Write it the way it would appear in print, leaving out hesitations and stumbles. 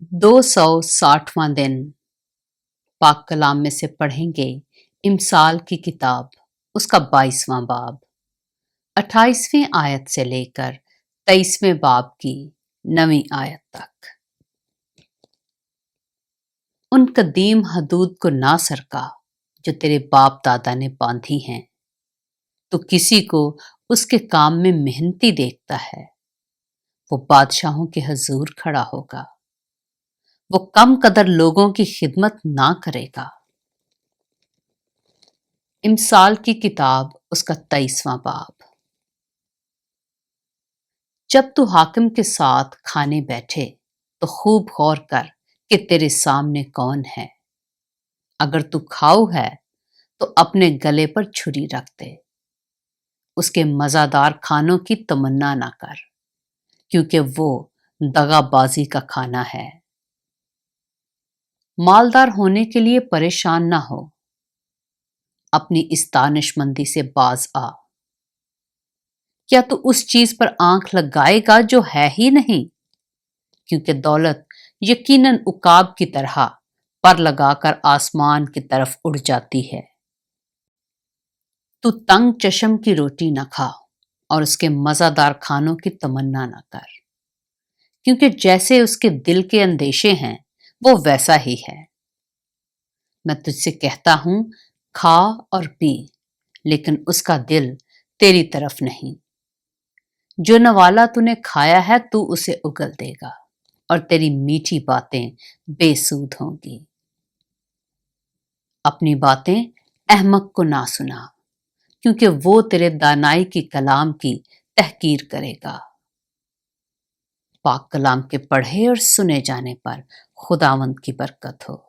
260वां दिन पाक कलाम में से पढ़ेंगे इमसाल की किताब, उसका 22वां बाब, 28वीं आयत से लेकर 23वें बाब की 9वीं आयत तक। उन कदीम हदूद को ना सरका जो तेरे बाप दादा ने बांधी हैं। तो किसी को उसके काम में मेहनती देखता है, वो बादशाहों के हजूर खड़ा होगा। वो कम कदर लोगों की खिदमत ना करेगा। इमसाल की किताब, उसका 23वां बाब। जब तू हाकिम के साथ खाने बैठे तो खूब गौर कर कि तेरे सामने कौन है। अगर तू खाऊ है तो अपने गले पर छुरी रख दे। उसके मज़ादार खानों की तमन्ना ना कर, क्योंकि वो दगाबाजी का खाना है। मालदार होने के लिए परेशान ना हो, अपनी इस दानिशमंदी से बाज आ। क्या तू उस चीज पर आंख लगाएगा जो है ही नहीं? क्योंकि दौलत यकीनन उकाब की तरह पर लगाकर आसमान की तरफ उड़ जाती है। तू तंग चश्म की रोटी न खा और उसके मज़ेदार खानों की तमन्ना न कर, क्योंकि जैसे उसके दिल के अंदेशे हैं वो वैसा ही है। मैं तुझसे कहता हूं, खा और पी, लेकिन उसका दिल तेरी तरफ नहीं। जो नवाला तूने खाया है तू उसे उगल देगा और तेरी मीठी बातें बेसूद होंगी। अपनी बातें अहमक को ना सुना, क्योंकि वो तेरे दानाई की कलाम की तहकीर करेगा। पाक कलाम के पढ़े और सुने जाने पर खुदावंद की बरकत हो।